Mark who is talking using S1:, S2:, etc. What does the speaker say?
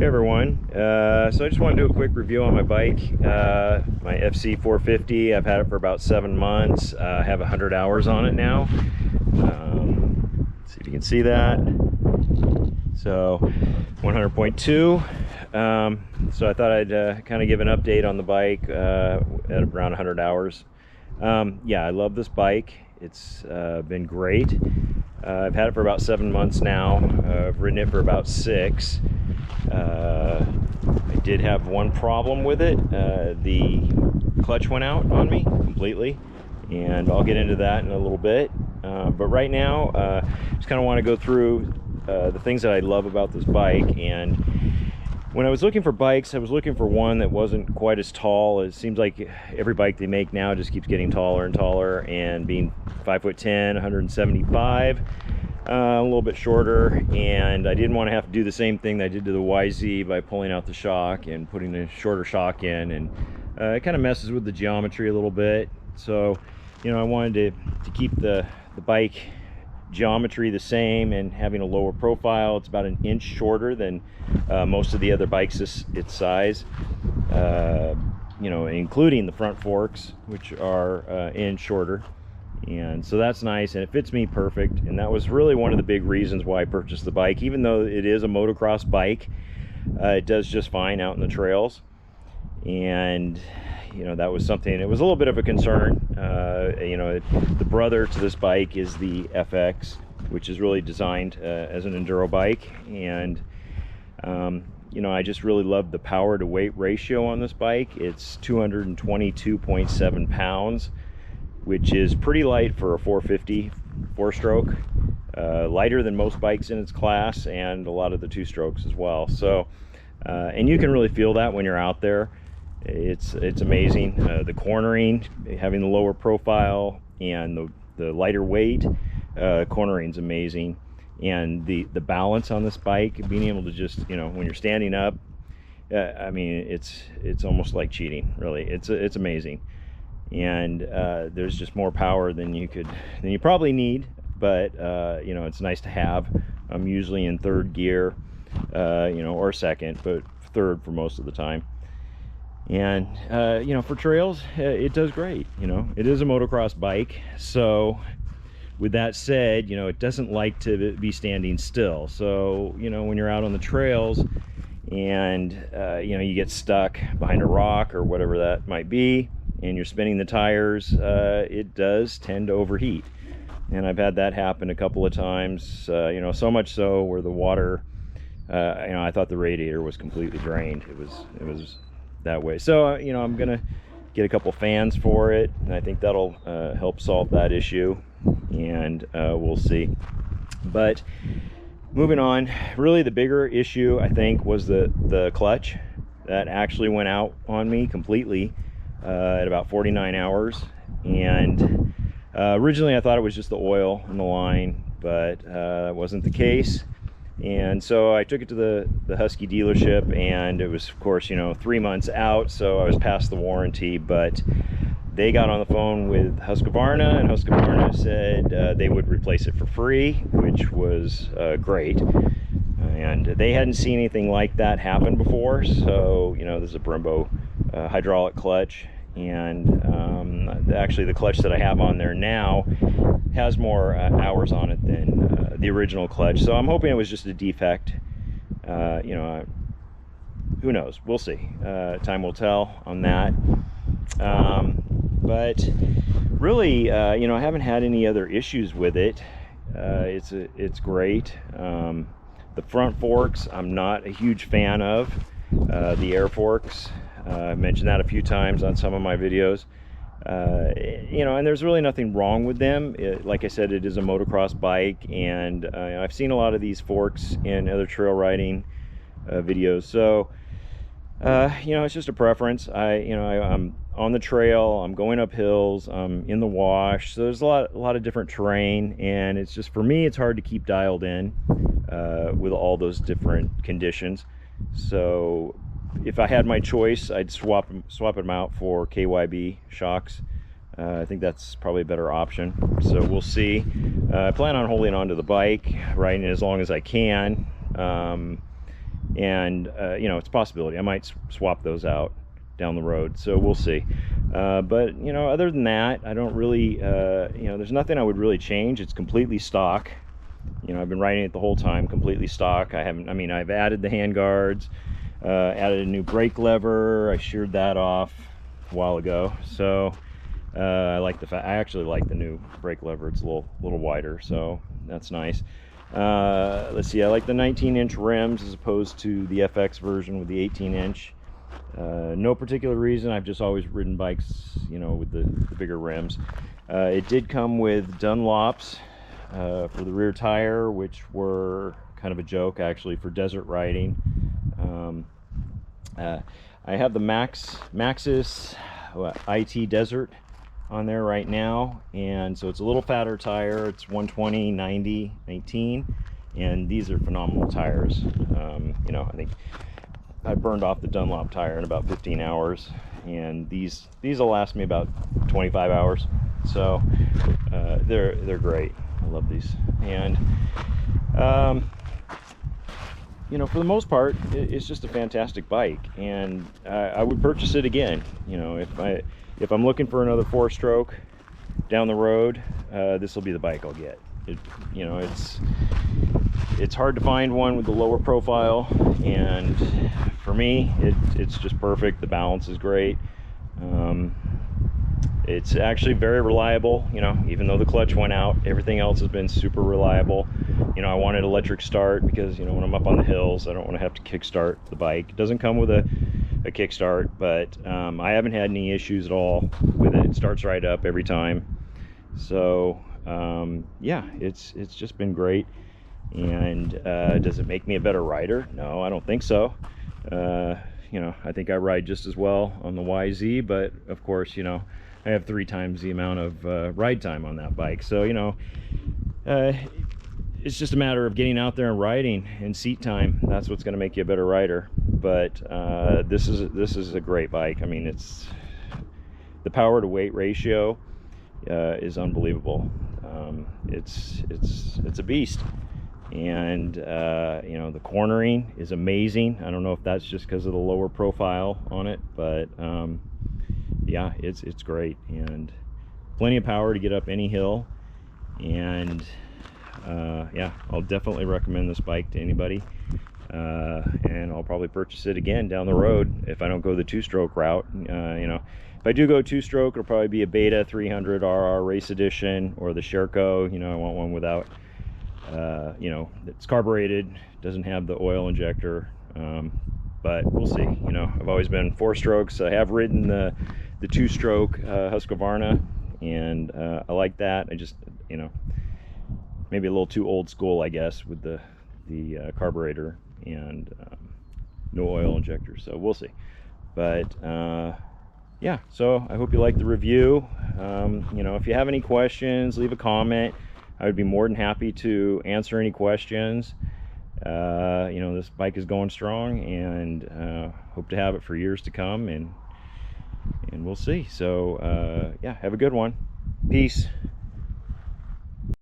S1: Hey everyone, so I just want to do a quick review on my bike, my FC 450. I've had it for about 7 months. I have 100 hours on it now. See if you can see that. So 100.2. So I thought I'd kind of give an update on the bike at around 100 hours. Yeah, I love this bike. It's been great. I've had it for about 7 months now. I've ridden it for about 6. I did have one problem with it. The clutch went out on me completely, and I'll get into that in a little bit. But right now, just kind of want to go through the things that I love about this bike. And when I was looking for bikes, I was looking for one that wasn't quite as tall. It seems like every bike they make now just keeps getting taller and taller, and being 5'10", 175. A little bit shorter, and I didn't want to have to do the same thing that I did to the YZ by pulling out the shock and putting a shorter shock in, and it kind of messes with the geometry a little bit. So, you know, I wanted to keep the bike geometry the same and having a lower profile. It's about 1 inch shorter than most of the other bikes its size, you know, including the front forks, which are 1 inch shorter. And so that's nice, and it fits me perfect. And that was really one of the big reasons why I purchased the bike. Even though it is a motocross bike, it does just fine out in the trails. And you know, that was something, it was a little bit of a concern. You know, the brother to this bike is the FX, which is really designed as an enduro bike. And you know, I just really love the power to weight ratio on this bike. It's 222.7 pounds, which is pretty light for a 450 4-stroke, lighter than most bikes in its class, and a lot of the 2-strokes as well. So and you can really feel that when you're out there. It's amazing. The cornering, having the lower profile and the lighter weight, cornering's amazing. And the balance on this bike, being able to just, you know, when you're standing up, I mean, it's almost like cheating, really. It's amazing. And there's just more power than you probably need, but you know, it's nice to have. I'm usually in 3rd gear, you know, or 2nd, but 3rd for most of the time. And you know, for trails, it does great. You know, it is a motocross bike, so with that said, you know, it doesn't like to be standing still. So, you know, when you're out on the trails and you know, you get stuck behind a rock or whatever that might be, and you're spinning the tires, it does tend to overheat. And I've had that happen a couple of times, you know, so much so where the water, you know, I thought the radiator was completely drained. It was that way. So, you know, I'm gonna get a couple fans for it, and I think that'll help solve that issue, and we'll see. But moving on, really the bigger issue, I think, was the clutch. That actually went out on me completely at about 49 hours. And originally I thought it was just the oil in the line, but that wasn't the case. And so I took it to the Husky dealership, and it was, of course, you know, 3 months out, so I was past the warranty. But they got on the phone with Husqvarna, and Husqvarna said they would replace it for free, which was great. And they hadn't seen anything like that happen before. So, you know, this is a Brembo hydraulic clutch, and actually the clutch that I have on there now has more hours on it than the original clutch. So I'm hoping it was just a defect. You know, who knows? We'll see. Time will tell on that. But really, you know, I haven't had any other issues with it. It's great. The front forks, I'm not a huge fan of. The air forks, I mentioned that a few times on some of my videos. You know, and there's really nothing wrong with them. Like I said, it is a motocross bike, and I've seen a lot of these forks in other trail riding videos. So you know, it's just a preference. I'm on the trail, I'm going up hills, I'm in the wash, so there's a lot of different terrain, and it's just, for me, it's hard to keep dialed in with all those different conditions. So if I had my choice, I'd swap them out for KYB shocks. I think that's probably a better option. So we'll see. I plan on holding on to the bike, riding as long as I can. and you know, it's a possibility I might swap those out down the road, so we'll see. But you know, other than that, I don't really you know, there's nothing I would really change. It's completely stock. You know, I've been riding it the whole time, completely stock. I haven't, I mean, I've added the hand guards, added a new brake lever. I sheared that off a while ago, so I like the fact, I actually like the new brake lever. It's a little wider, so that's nice. Let's see, I like the 19-inch rims as opposed to the FX version with the 18-inch. No particular reason, I've just always ridden bikes, you know, with the bigger rims. It did come with Dunlops for the rear tire, which were kind of a joke actually for desert riding. I have the Maxxis IT Desert on there right now, and so it's a little fatter tire. It's 120, 90, 19, and these are phenomenal tires. You know, I think I burned off the Dunlop tire in about 15 hours, and these will last me about 25 hours. So they're great. I love these. And you know, for the most part, it's just a fantastic bike, and I would purchase it again. You know, if I'm looking for another 4-stroke down the road, this will be the bike I'll get. You know, it's hard to find one with the lower profile, and for me, it's just perfect. The balance is great. It's actually very reliable. You know, even though the clutch went out, everything else has been super reliable. You know, I wanted electric start because, you know, when I'm up on the hills, I don't want to have to kickstart the bike. It doesn't come with a kickstart, but I haven't had any issues at all with it. It starts right up every time. So yeah, it's just been great. And does it make me a better rider? No, I don't think so. You know, I think I ride just as well on the YZ, but of course, you know, I have 3 times the amount of ride time on that bike. So, you know, it's just a matter of getting out there and riding, and seat time. That's what's going to make you a better rider. But this is a great bike. I mean, it's the power to weight ratio is unbelievable. It's a beast. And you know, the cornering is amazing. I don't know if that's just because of the lower profile on it, but yeah, it's great, and plenty of power to get up any hill. And yeah, I'll definitely recommend this bike to anybody, and I'll probably purchase it again down the road if I don't go the 2-stroke route. You know, if I do go 2-stroke, it'll probably be a Beta 300 RR Race Edition or the Sherco. You know, I want one without you know, it's carbureted, doesn't have the oil injector, but we'll see. You know, I've always been 4-strokes. I have ridden the 2-stroke Husqvarna, and I like that. I just, you know, maybe a little too old school, I guess, with the carburetor and no oil injector, so we'll see. But yeah, so I hope you like the review. You know, if you have any questions, leave a comment. I would be more than happy to answer any questions. You know, this bike is going strong, and hope to have it for years to come, and we'll see. So yeah, have a good one. Peace.